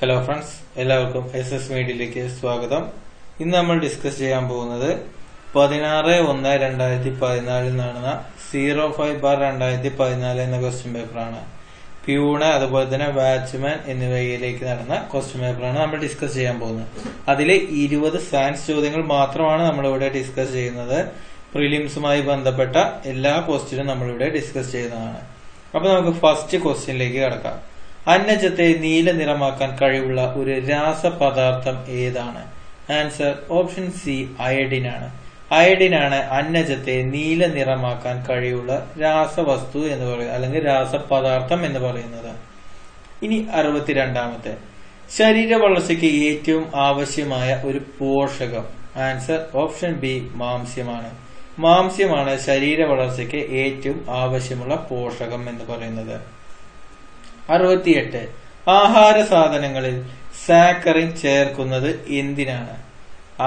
Hello friends, എല്ലാവർക്കും SS മീഡിയയിലേക്ക് സ്വാഗതം. ഇന്ന് നമ്മൾ ഡിസ്കസ് ചെയ്യാൻ പോകുന്നത് 16/1/2014 നടന്ന 05/2014 എന്ന ക്വസ്റ്റ്യൻ പേപ്പറാണ്. പ്യൂണ് അതുപോലെ തന്നെ വാച്ച്മാൻ എന്നിവയിലേക്ക് നടന്ന ക്വസ്റ്റ്യൻ പേപ്പറാണ് നമ്മൾ ഡിസ്കസ് ചെയ്യാൻ പോകുന്നത്. അതിലെ 20 സയൻസ് ചോദ്യങ്ങൾ മാത്രമാണ് നമ്മളിവിടെ ഡിസ്കസ് ചെയ്യുന്നത്. പ്രിലിംസുമായി ബന്ധപ്പെട്ട എല്ലാ ക്വസ്റ്റ്യനും നമ്മളിവിടെ ഡിസ്കസ് ചെയ്യുന്നതാണ്. അപ്പൊ നമുക്ക് ഫസ്റ്റ് ക്വസ്റ്റ്യനിലേക്ക് കടക്കാം. അന്നജത്തെ നീല നിറമാക്കാൻ കഴിവുള്ള ഒരു രാസപദാർത്ഥം ഏതാണ്? ആൻസർ ഓപ്ഷൻ സി അയഡിൻ ആണ്. അയഡിൻ ആണ് അന്നജത്തെ നീല നിറമാക്കാൻ കഴിവുള്ള രാസവസ്തു എന്ന് പറയുന്നത്, അല്ലെങ്കിൽ രാസപദാർത്ഥം എന്ന് പറയുന്നത്. ഇനി 62ാമത്തെ, ശരീര വളർച്ചയ്ക്ക് ഏറ്റവും ആവശ്യമായ ഒരു പോഷകം. ആൻസർ ഓപ്ഷൻ ബി മാംസ്യമാണ്. മാംസ്യമാണ് ശരീര വളർച്ചയ്ക്ക് ഏറ്റവും ആവശ്യമുള്ള പോഷകം എന്ന് പറയുന്നത്. 68, ആഹാര സാധനങ്ങളിൽ സാക്കറിൻ ചേർക്കുന്നത് എന്തിനാണ്?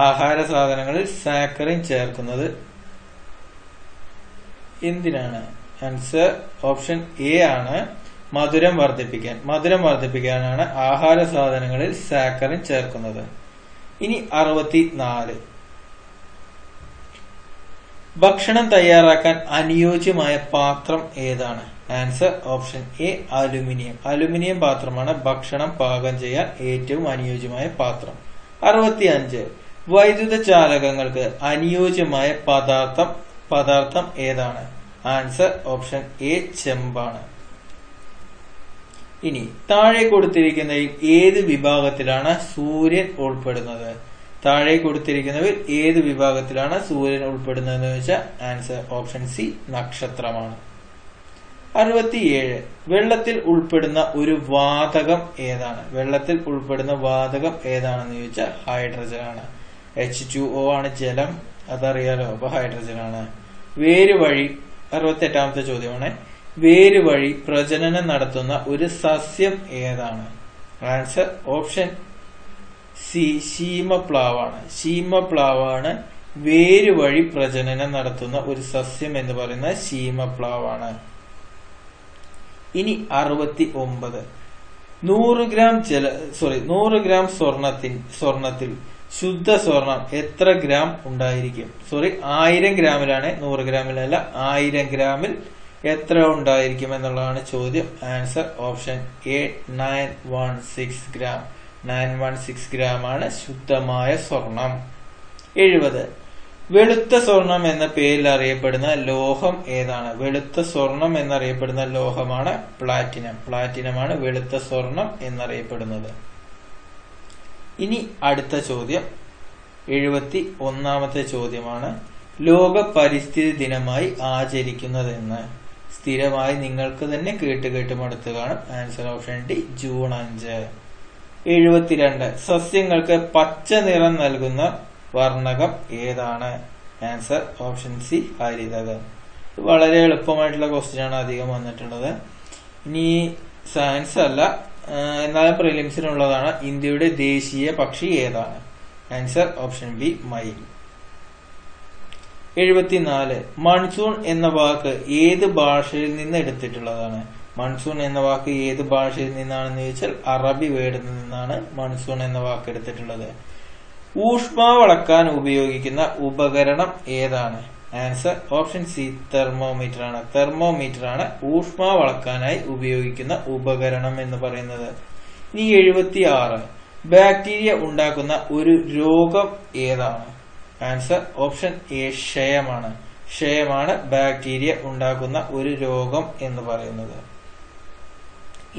ആഹാര സാധനങ്ങളിൽ സാക്കറിൻ ചേർക്കുന്നത് എന്തിനാണ്? ആൻസർ ഓപ്ഷൻ എ ആണ്, മധുരം വർദ്ധിപ്പിക്കാൻ. മധുരം വർദ്ധിപ്പിക്കാനാണ് ആഹാര സാധനങ്ങളിൽ സാക്കറിൻ ചേർക്കുന്നത്. ഇനി 64, ഭക്ഷണം തയ്യാറാക്കാൻ അനുയോജ്യമായ പാത്രം ഏതാണ്? Answer option A aluminium. Aluminium പാത്രമാണ് ഭക്ഷണം പാകം ചെയ്യാൻ ഏറ്റവും അനുയോജ്യമായ പാത്രം. 65, വൈദ്യുത ചാലകങ്ങൾക്ക് അനുയോജ്യമായ പദാർത്ഥം ഏതാണ്? ആൻസർ ഓപ്ഷൻ എ ചെമ്പാണ്. ഇനി താഴെ കൊടുത്തിരിക്കുന്നതിൽ ഏത് വിഭാഗത്തിലാണ് സൂര്യൻ ഉൾപ്പെടുന്നത്? താഴെ കൊടുത്തിരിക്കുന്നവർ ഏത് വിഭാഗത്തിലാണ് സൂര്യൻ ഉൾപ്പെടുന്നതെന്ന് വെച്ചാൽ ആൻസർ ഓപ്ഷൻ സി നക്ഷത്രമാണ്. 67, വെള്ളത്തിൽ ഉൾപ്പെടുന്ന ഒരു വാതകം ഏതാണ്? വെള്ളത്തിൽ ഉൾപ്പെടുന്ന വാതകം ഏതാണെന്ന് ചോദിച്ചാൽ ഹൈഡ്രജൻ ആണ്. H2O ആണ് ജലം, അതറിയാലോ. അപ്പൊ ഹൈഡ്രജൻ ആണ്. വേരുവഴി 68ാമത്തെ ചോദ്യമാണ്. വേരുവഴി പ്രജനനം നടത്തുന്ന ഒരു സസ്യം ഏതാണ്? ആൻസർ ഓപ്ഷൻ സി ശീമപ്ലാവാണ്. ശീമപ്ലാവാണ് വേരുവഴി പ്രജനനം നടത്തുന്ന ഒരു സസ്യം എന്ന് പറയുന്നത് ശീമപ്ലാവാണ്. ഇനി 69, 100 ഗ്രാം സ്വർണത്തിൽ ശുദ്ധ സ്വർണം എത്ര ഗ്രാം ഉണ്ടായിരിക്കും? 1000 ഗ്രാമിലാണ്, 100 ഗ്രാമിലല്ല. 1000 ഗ്രാമിൽ എത്ര ഉണ്ടായിരിക്കും എന്നുള്ളതാണ് ചോദ്യം. Answer option A 916 gram. 916 gram ആണ് ശുദ്ധമായ സ്വർണം. 70, വെളുത്ത സ്വർണം എന്ന പേരിൽ അറിയപ്പെടുന്ന ലോഹം ഏതാണ്? വെളുത്ത സ്വർണം എന്നറിയപ്പെടുന്ന ലോഹമാണ് പ്ലാറ്റിനം. പ്ലാറ്റിനമാണ് വെളുത്ത സ്വർണം എന്നറിയപ്പെടുന്നത്. ഇനി അടുത്ത ചോദ്യം 71ാമത്തെ ചോദ്യമാണ്. ലോക പരിസ്ഥിതി ദിനമായി ആചരിക്കുന്നതെന്ന് സ്ഥിരമായി നിങ്ങൾക്ക് തന്നെ കേട്ട് മടുത്ത് കാണും. Answer option D June 5. 72, സസ്യങ്ങൾക്ക് പച്ച നിറം നൽകുന്ന വർണ്ണകം ഏതാണ്? ആൻസർ ഓപ്ഷൻ സി ഹരിതകം. വളരെ എളുപ്പമായിട്ടുള്ള ക്വസ്റ്റ്യൻ ആണ് അധികം വന്നിട്ടുള്ളത്. ഇനി സയൻസ് അല്ല, എന്നാലും പ്രിലിംസിനുള്ളതാണ്. ഇന്ത്യയുടെ ദേശീയ പക്ഷി ഏതാണ്? ആൻസർ ഓപ്ഷൻ ബി മയിൽ. 74, മൺസൂൺ എന്ന വാക്ക് ഏത് ഭാഷയിൽ നിന്ന് എടുത്തിട്ടുള്ളതാണ്? മൺസൂൺ എന്ന വാക്ക് ഏത് ഭാഷയിൽ നിന്നാണെന്ന് ചോദിച്ചാൽ അറബി വേർഡിൽ നിന്നാണ് മൺസൂൺ എന്ന വാക്ക് എടുത്തിട്ടുള്ളത്. ഊഷ്മാവ് അളക്കാൻ ഉപയോഗിക്കുന്ന ഉപകരണം ഏതാണ്? ആൻസർ ഓപ്ഷൻ സി തെർമോമീറ്റർ ആണ്. തെർമോമീറ്റർ ആണ് ഊഷ്മാവ് അളക്കാനായി ഉപയോഗിക്കുന്ന ഉപകരണം എന്ന് പറയുന്നത്. ഇനി 76, ബാക്ടീരിയ ഉണ്ടാക്കുന്ന ഒരു രോഗം ഏതാണ്? ആൻസർ ഓപ്ഷൻ എ ക്ഷയമാണ്. ക്ഷയമാണ് ബാക്ടീരിയ ഉണ്ടാക്കുന്ന ഒരു രോഗം എന്ന് പറയുന്നത്.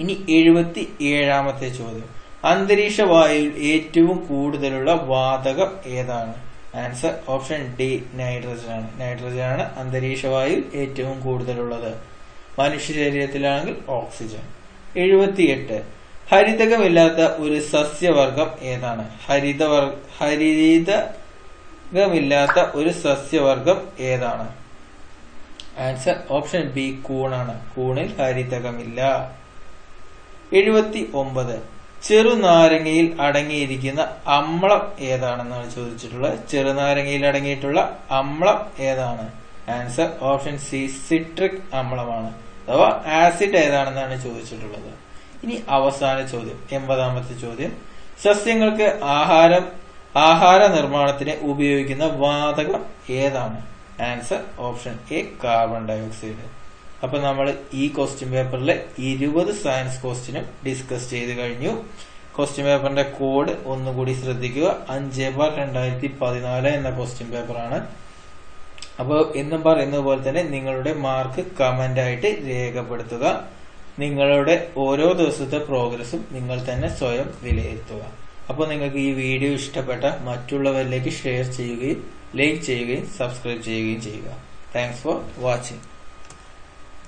ഇനി 77ാമത്തെ ചോദ്യം, അന്തരീക്ഷ വായുവിൽ ഏറ്റവും കൂടുതലുള്ള വാതകം ഏതാണ്? ആൻസർ ഓപ്ഷൻ ഡി നൈട്രജൻ ആണ്. നൈട്രജൻ ആണ് അന്തരീക്ഷ വായുവിൽ ഏറ്റവും കൂടുതലുള്ളത്. മനുഷ്യ ശരീരത്തിലാണെങ്കിൽ ഓക്സിജൻ. 78, ഹരിതകമില്ലാത്ത ഒരു സസ്യവർഗം ഏതാണ്? ഹരിതകമില്ലാത്ത ഒരു സസ്യവർഗം ഏതാണ്? ആൻസർ ഓപ്ഷൻ ബി കൂണാണ്. കൂണിൽ ഹരിതകമില്ല. 79, ചെറുനാരങ്ങയിൽ അടങ്ങിയിരിക്കുന്ന അമ്ലം ഏതാണെന്നാണ് ചോദിച്ചിട്ടുള്ളത്. ചെറുനാരങ്ങയിൽ അടങ്ങിയിട്ടുള്ള അമ്ലം ഏതാണ്? ആൻസർ ഓപ്ഷൻ സി സിട്രിക് അമ്ലമാണ്. അഥവാ ആസിഡ് ഏതാണെന്നാണ് ചോദിച്ചിട്ടുള്ളത്. ഇനി അവസാന ചോദ്യം 80ാമത്തെ ചോദ്യം, സസ്യങ്ങൾക്ക് ആഹാര നിർമ്മാണത്തിന് ഉപയോഗിക്കുന്ന വാതകം ഏതാണ്? Answer option A carbon dioxide. അപ്പൊ നമ്മൾ ഈ ക്വസ്റ്റ്യൻ പേപ്പറിലെ 20 സയൻസ് ക്വസ്റ്റ്യനും ഡിസ്കസ് ചെയ്ത് കഴിഞ്ഞു. ക്വസ്റ്റ്യൻ പേപ്പറിന്റെ കോഡ് ഒന്നുകൂടി ശ്രദ്ധിക്കുക. 5/2014 എന്ന ക്വസ്റ്റ്യൻ പേപ്പറാണ്. അപ്പോൾ എന്നും പറയുന്നത് പോലെ തന്നെ നിങ്ങളുടെ മാർക്ക് കമന്റ് ആയിട്ട് രേഖപ്പെടുത്തുക. നിങ്ങളുടെ ഓരോ ദിവസത്തെ പ്രോഗ്രസ്സും നിങ്ങൾ തന്നെ സ്വയം വിലയിരുത്തുക. അപ്പോൾ നിങ്ങൾക്ക് ഈ വീഡിയോ ഇഷ്ടപ്പെട്ട മറ്റുള്ളവരിലേക്ക് ഷെയർ ചെയ്യുകയും ലൈക്ക് ചെയ്യുകയും സബ്സ്ക്രൈബ് ചെയ്യുകയും ചെയ്യുക. Thanks for watching.